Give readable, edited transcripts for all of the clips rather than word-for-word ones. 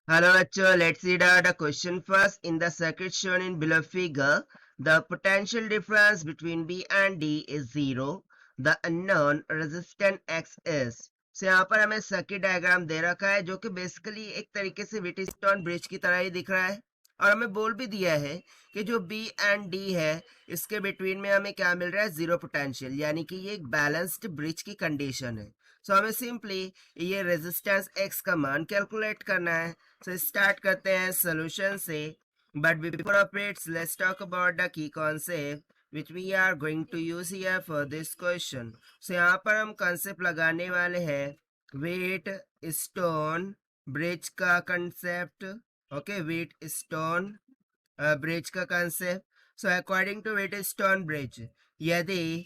Hello, bachcho. Let's read out the question first. In the circuit shown in below figure, the potential difference between B and D is 0. The unknown resistance X is. So यहाँ पर हमें circuit diagram दे रखा है जो कि basically एक तरीके से व्हीटस्टोन ब्रिज की तरह ही दिख रहा है और हमें बोल भी दिया है कि जो B एंड D है इसके बिटवीन में हमें क्या मिल रहा है, जीरो पोटेंशियल, यानी कि ये एक बैलेंस्ड ब्रिज की कंडीशन है। सो हमें सिंपली ये रेजिस्टेंस X का मान कैलकुलेट करना है। So start करते हैं solution से, but before of it, let's talk about the key concept which we are going to use here for this question. So यहाँ पर हम concept लगाने वाले हैं weight stone bridge का concept, okay, weight stone bridge का concept. So according to weight stone bridge, यदि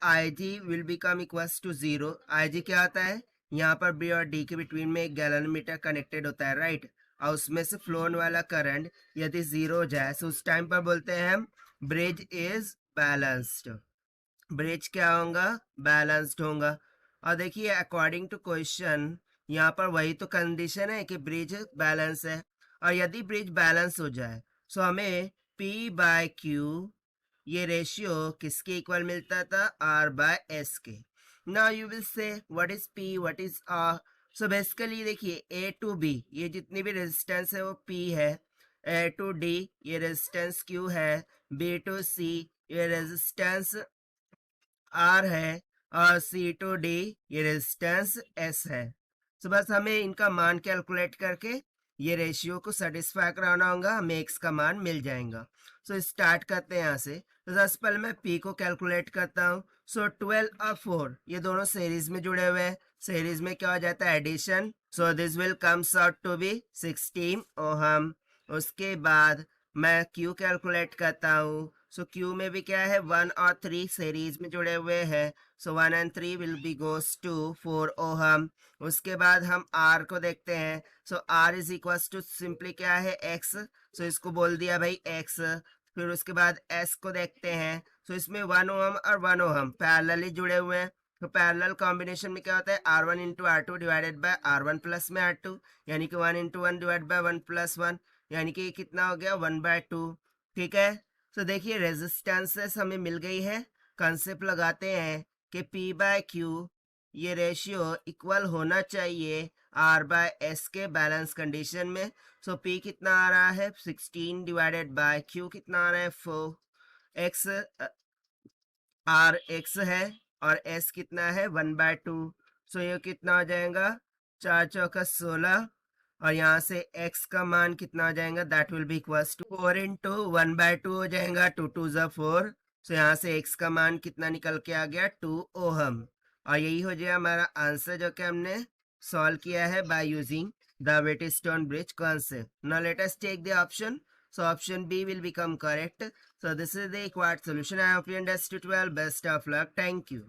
IG will become equals to 0, IG क्या आता है, यहाँ पर बी और डी के बिटवीन में एक गैलोमीटर कनेक्टेड होता है, राइट, और उसमें से फ्लो होने वाला करंट यदि जीरो हो जाए तो उस टाइम पर बोलते हैं हम ब्रिज इज बैलेंस्ड। ब्रिज क्या होगा, बैलेंस्ड होगा। और देखिए अकॉर्डिंग टू क्वेश्चन यहाँ पर वही तो कंडीशन है कि ब्रिज बैलेंस है, और यदि ब्रिज बैलेंस हो जाए तो हमें P बाय Q ये रेशियो किसके इक्वल मिलता था, R बाय S के। Now you will say what is P, what is R? So basically देखिए A to B ये जितनी भी रेजिस्टेंस है वो P है, A to D ये रेजिस्टेंस Q है, B to C ये रेजिस्टेंस R है, और C to D ये रेजिस्टेंस S है। तो बस हमें इनका मान कैलकुलेट करके ये रेशियो को सेटिस्फाई कराना होगा, हमें एक्स का मान मिल जाएगा। सो स्टार्ट करते हैं यहाँ से। तो सबसे पहले मैं पी को कैलकुलेट करता हूँ। सो 12 और 4 ये दोनों सीरीज में जुड़े हुए हैं, सीरीज में क्या हो जाता है, addition. So this will comes out to be 16 ohm. उसके बाद मैं क्यू कैलकुलेट करता हूँ। सो क्यू में भी क्या है, 1 और 3 सीरीज में जुड़े हुए हैं। So 1 and 3 will be goes to 4 ohm. उसके बाद हम R को देखते हैं। So R is equal to simply क्या है, X। सो इसको बोल दिया भाई X। फिर उसके बाद S को देखते हैं। सो इसमें 1 ओहम और 1 ओहम पैरेलली जुड़े हुए हैं। तो पैरेलल कॉम्बिनेशन में क्या होता है, R1 into R2 divided by R1 plus में R2, यानी कि 1 इंटू 1 डिवाइड बाय 1 प्लस 1, यानी कि कितना हो गया, 1/2। ठीक है। तो देखिए रेजिस्टेंसेस हमें मिल गई है। कंसेप्ट लगाते हैं कि P बाय Q ये रेशियो इक्वल होना चाहिए R बाय S के बैलेंस कंडीशन में। सो P कितना आ रहा है, 16 डिवाइडेड बाय Q कितना आ रहा है, 4। X R X है और S कितना है, 1/2। सो ये कितना हो जाएगा, 4 चौका 16, और यहाँ से x का मान कितना हो जाएगा, that will be equals to 4 into 1/2 हो जाएगा, 2 2 ज़ा 4। सो यहाँ से x का मान कितना निकल के आ गया, 2 ओहम। और यही हो जाएगा हमारा आंसर जो कि हमने सॉल्व किया है by using the Wheatstone bridge concept. Now let us take the option. So option B will become correct. So this is the required solution. I hope you understood well. Best of luck. Thank you.